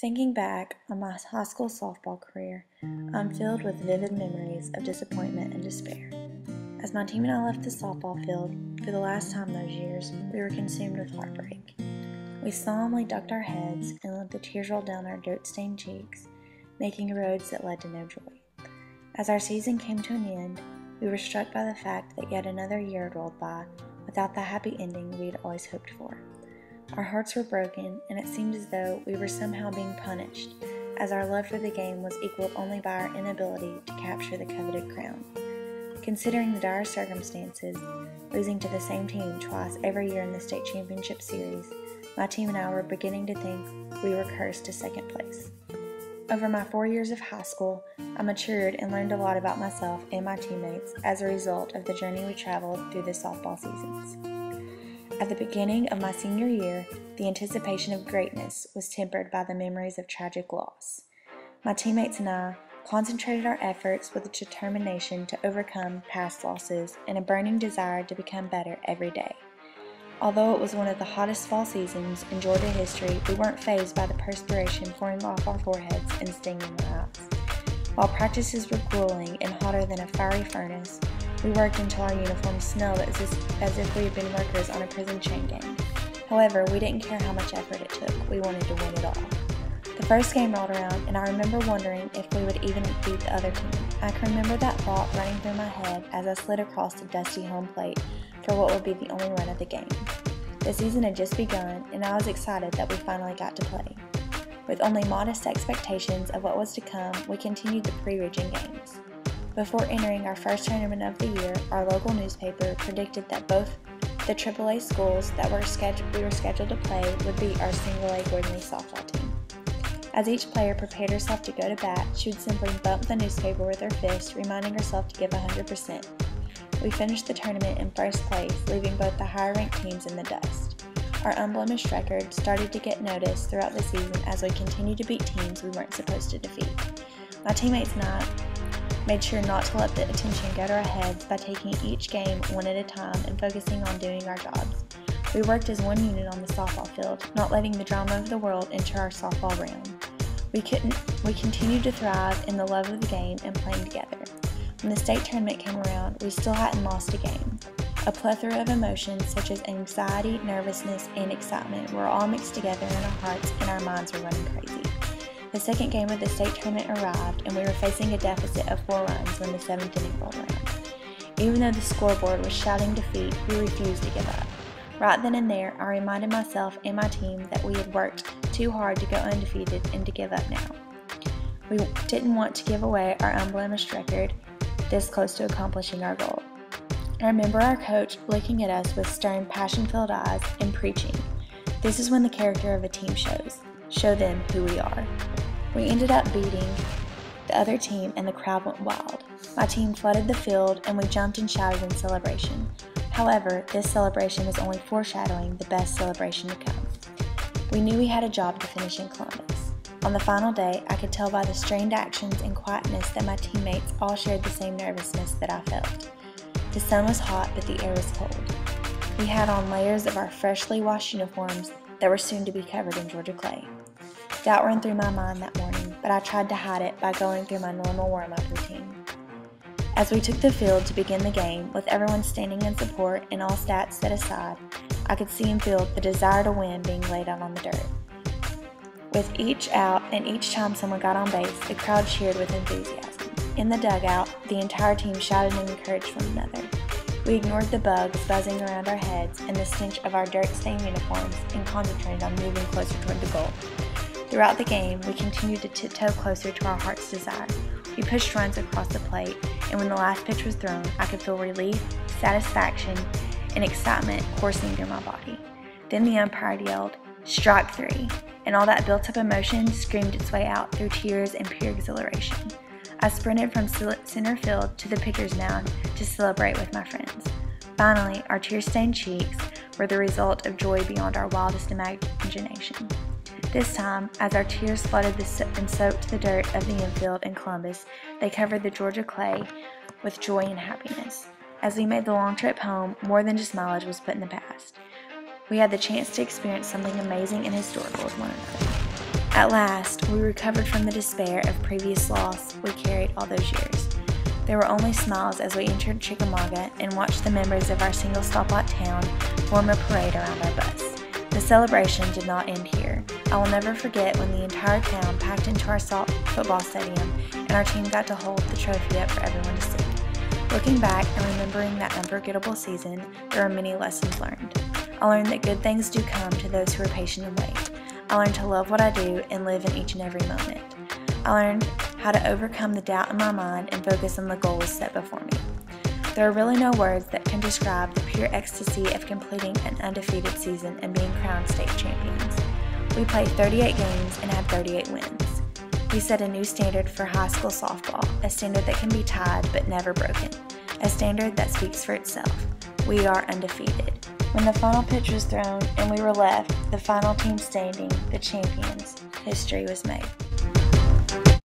Thinking back on my high school softball career, I'm filled with vivid memories of disappointment and despair. As my team and I left the softball field for the last time those years, we were consumed with heartbreak. We solemnly ducked our heads and let the tears roll down our dirt-stained cheeks, making roads that led to no joy. As our season came to an end, we were struck by the fact that yet another year had rolled by without the happy ending we had always hoped for. Our hearts were broken, and it seemed as though we were somehow being punished, as our love for the game was equaled only by our inability to capture the coveted crown. Considering the dire circumstances, losing to the same team twice every year in the state championship series, my team and I were beginning to think we were cursed to second place. Over my 4 years of high school, I matured and learned a lot about myself and my teammates as a result of the journey we traveled through the softball seasons. At the beginning of my senior year, the anticipation of greatness was tempered by the memories of tragic loss. My teammates and I concentrated our efforts with a determination to overcome past losses and a burning desire to become better every day. Although it was one of the hottest fall seasons in Georgia history, we weren't fazed by the perspiration pouring off our foreheads and stinging our eyes. While practices were grueling and hotter than a fiery furnace, we worked until our uniforms smelled as if we had been workers on a prison chain gang. However, we didn't care how much effort it took. We wanted to win it all. The first game rolled around, and I remember wondering if we would even beat the other team. I can remember that thought running through my head as I slid across the dusty home plate for what would be the only run of the game. The season had just begun, and I was excited that we finally got to play. With only modest expectations of what was to come, we continued the pre-region games. Before entering our first tournament of the year, our local newspaper predicted that both the AAA schools that we were scheduled to play would beat our single-A Gordon Lee softball team. As each player prepared herself to go to bat, she would simply bump the newspaper with her fist, reminding herself to give 100%. We finished the tournament in first place, leaving both the higher-ranked teams in the dust. Our unblemished record started to get noticed throughout the season as we continued to beat teams we weren't supposed to defeat. My teammates and I made sure not to let the attention go to our heads by taking each game one at a time and focusing on doing our jobs. We worked as one unit on the softball field, not letting the drama of the world enter our softball realm. We continued to thrive in the love of the game and playing together. When the state tournament came around, we still hadn't lost a game. A plethora of emotions such as anxiety, nervousness, and excitement were all mixed together in our hearts, and our minds were running crazy. The second game of the state tournament arrived, and we were facing a deficit of 4 runs when the 7th inning rolled around. Even though the scoreboard was shouting defeat, we refused to give up. Right then and there, I reminded myself and my team that we had worked too hard to go undefeated and to give up now. We didn't want to give away our unblemished record this close to accomplishing our goal. I remember our coach looking at us with stern, passion-filled eyes and preaching, "This is when the character of a team shows. Show them who we are." We ended up beating the other team, and the crowd went wild. My team flooded the field, and we jumped and shouted in celebration. However, this celebration was only foreshadowing the best celebration to come. We knew we had a job to finish in Columbus. On the final day, I could tell by the strained actions and quietness that my teammates all shared the same nervousness that I felt. The sun was hot, but the air was cold. We had on layers of our freshly washed uniforms that were soon to be covered in Georgia clay. Doubt ran through my mind that morning, but I tried to hide it by going through my normal warm-up routine. As we took the field to begin the game, with everyone standing in support and all stats set aside, I could see and feel the desire to win being laid out on the dirt. With each out and each time someone got on base, the crowd cheered with enthusiasm. In the dugout, the entire team shouted and encouraged one another. We ignored the bugs buzzing around our heads and the stench of our dirt-stained uniforms and concentrated on moving closer toward the goal. Throughout the game, we continued to tiptoe closer to our heart's desire. We pushed runs across the plate, and when the last pitch was thrown, I could feel relief, satisfaction, and excitement coursing through my body. Then the umpire yelled, "Strike 3," and all that built-up emotion screamed its way out through tears and pure exhilaration. I sprinted from center field to the pitcher's mound to celebrate with my friends. Finally, our tear-stained cheeks were the result of joy beyond our wildest imagination. This time, as our tears flooded and soaked the dirt of the infield in Columbus, they covered the Georgia clay with joy and happiness. As we made the long trip home, more than just mileage was put in the past. We had the chance to experience something amazing and historical with one another. At last, we recovered from the despair of previous loss we carried all those years. There were only smiles as we entered Chickamauga and watched the members of our single stoplight town form a parade around our bus. The celebration did not end here. I will never forget when the entire town packed into our football stadium and our team got to hold the trophy up for everyone to see. Looking back and remembering that unforgettable season, there are many lessons learned. I learned that good things do come to those who are patient and wait. I learned to love what I do and live in each and every moment. I learned how to overcome the doubt in my mind and focus on the goals set before me. There are really no words that can describe the pure ecstasy of completing an undefeated season and being crowned state champions. We played 38 games and had 38 wins. We set a new standard for high school softball, a standard that can be tied but never broken, a standard that speaks for itself. We are undefeated. When the final pitch was thrown and we were left, the final team standing, the champions, history was made.